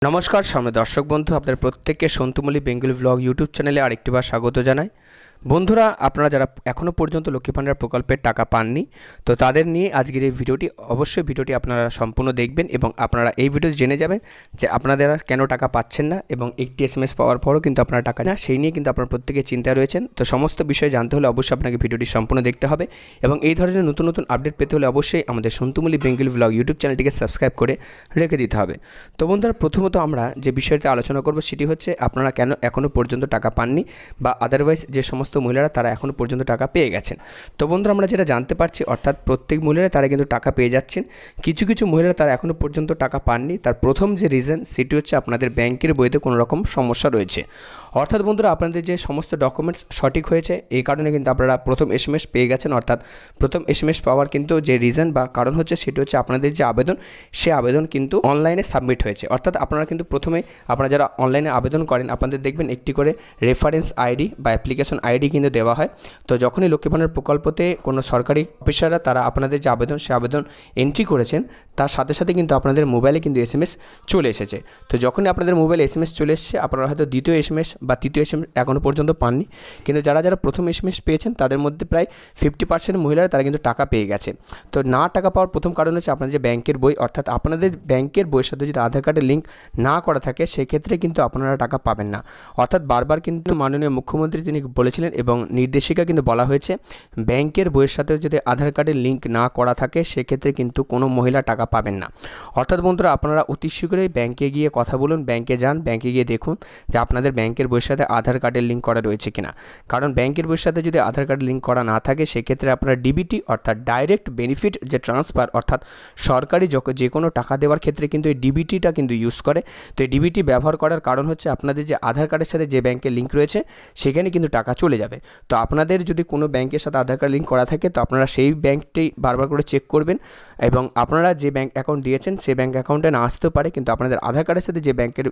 নমস্কার সামনে দর্শক বন্ধু, আপনাদের প্রত্যেককে সন্তুমলি বেঙ্গলি ব্লগ ইউটিউব চ্যানেলে আরেকটিবার স্বাগত জানাই। বন্ধুরা, আপনারা যারা এখনও পর্যন্ত লক্ষ্মী ভাণ্ডার প্রকল্পের টাকা পাননি, তো তাদের নিয়ে আজকের এই ভিডিওটি, অবশ্যই ভিডিওটি আপনারা সম্পূর্ণ দেখবেন এবং আপনারা এই ভিডিওতে জেনে যাবেন যে আপনারা কেন টাকা পাচ্ছেন না এবং একটি SMS পাওয়ার পরও কিন্তু আপনারা টাকা না, সেই নিয়ে কিন্তু আপনারা প্রত্যেকে চিন্তায় রয়েছেন। তো সমস্ত বিষয় জানতে হলে অবশ্যই আপনাকে ভিডিওটি সম্পূর্ণ দেখতে হবে এবং এই ধরনের নতুন নতুন আপডেট পেতে হলে অবশ্যই আমাদের সন্তুমলি বেঙ্গলি ব্লগ ইউটিউব চ্যানেলটিকে সাবস্ক্রাইব করে রেখে দিতে হবে। তো বন্ধুরা, প্রথমত আমরা যে বিষয়টি আলোচনা করব সেটি হচ্ছে আপনারা কেন এখনও পর্যন্ত টাকা পাননি বা আদারওয়াইজ যে সমস্ত মহিলারা তারা এখনও পর্যন্ত টাকা পেয়ে গেছেন। তো বন্ধুরা, আমরা যেটা জানতে পারছি, অর্থাৎ প্রত্যেক মহিলারা তারা কিন্তু টাকা পেয়ে যাচ্ছেন। কিছু কিছু মহিলারা তারা এখনও পর্যন্ত টাকা পাননি। তার প্রথম যে রিজন সেটি হচ্ছে আপনাদের ব্যাংকের বইতে কোনো রকম সমস্যা রয়েছে। অর্থাৎ বন্ধুরা, আপনাদের যে সমস্ত ডকুমেন্টস সঠিক হয়েছে এই কারণে কিন্তু আপনারা প্রথম SMS পেয়ে গেছেন। অর্থাৎ প্রথম SMS পাওয়ার কিন্তু যে রিজন বা কারণ হচ্ছে সেটি হচ্ছে আপনাদের যে আবেদন, সে আবেদন কিন্তু অনলাইনে সাবমিট হয়েছে। অর্থাৎ আপনারা কিন্তু প্রথমে আপনারা যারা অনলাইনে আবেদন করেন, আপনাদের দেখবেন একটি করে রেফারেন্স আইডি বা অ্যাপ্লিকেশন আইডি কিন্তু দেওয়া হয়। তো যখনই লক্ষ্মী ভাণ্ডার প্রকল্পতে কোনো সরকারি অফিসাররা তারা আপনাদের যে আবেদন, সে আবেদন এন্ট্রি করেছেন, তার সাথে সাথে কিন্তু আপনাদের মোবাইলে কিন্তু SMS চলে এসেছে। তো যখনই আপনাদের মোবাইলে SMS চলে এসেছে, আপনারা হয়তো দ্বিতীয় SMS বা তৃতীয় SMS এখনও পর্যন্ত পাননি, কিন্তু যারা যারা প্রথম SMS পেয়েছেন তাদের মধ্যে প্রায় 50% মহিলারা তারা কিন্তু টাকা পেয়ে গেছে। তো না টাকা পাওয়ার প্রথম কারণ হচ্ছে আপনাদের যে ব্যাংকের বই, অর্থাৎ আপনাদের ব্যাংকের বইয়ের সাথে যদি আধার কার্ডের লিঙ্ক না করা থাকে সেক্ষেত্রে কিন্তু আপনারা টাকা পাবেন না। অর্থাৎ বারবার কিন্তু মাননীয় মুখ্যমন্ত্রী তিনি বলেছিলেন এবং নির্দেশিকা কিন্তু বলা হয়েছে, ব্যাংকের বইয়ের সাথে যদি আধার কার্ডের লিঙ্ক না করা থাকে সেক্ষেত্রে কিন্তু কোনো মহিলা টাকা পাবেন না। অর্থাৎ বন্ধুরা, আপনারা অতি শীঘ্রই ব্যাংকে গিয়ে কথা বলুন, ব্যাংকে যান, ব্যাংকে গিয়ে দেখুন যে আপনাদের ব্যাংকের বইয়ের সাথে আধার কার্ডের লিঙ্ক করা রয়েছে কিনা। কারণ ব্যাংকের বইয়ের সাথে যদি আধার কার্ড লিঙ্ক করা না থাকে সেক্ষেত্রে আপনারা DBT অর্থাৎ ডাইরেক্ট বেনিফিট যে ট্রান্সফার, অর্থাৎ সরকারি যে কোনো টাকা দেওয়ার ক্ষেত্রে কিন্তু এই DBTটা কিন্তু ইউজ করে। তো এই DBT ব্যবহার করার কারণ হচ্ছে আপনাদের যে আধার কার্ডের সাথে যে ব্যাংকের লিঙ্ক রয়েছে সেখানে কিন্তু টাকা চলে যাবে। তো আপনাদের যদি কোনো ব্যাংকের সাথে আধার কার্ড লিঙ্ক করা থাকে তো আপনারা সেই ব্যাংকটি বারবার করে চেক করবেন এবং আপনারা যে ব্যাংক অ্যাকাউন্ট দিয়েছেন সেই ব্যাংক অ্যাকাউন্টে না আসতেও পারে, কিন্তু আপনাদের আধার কার্ডের সাথে যে ব্যাংকের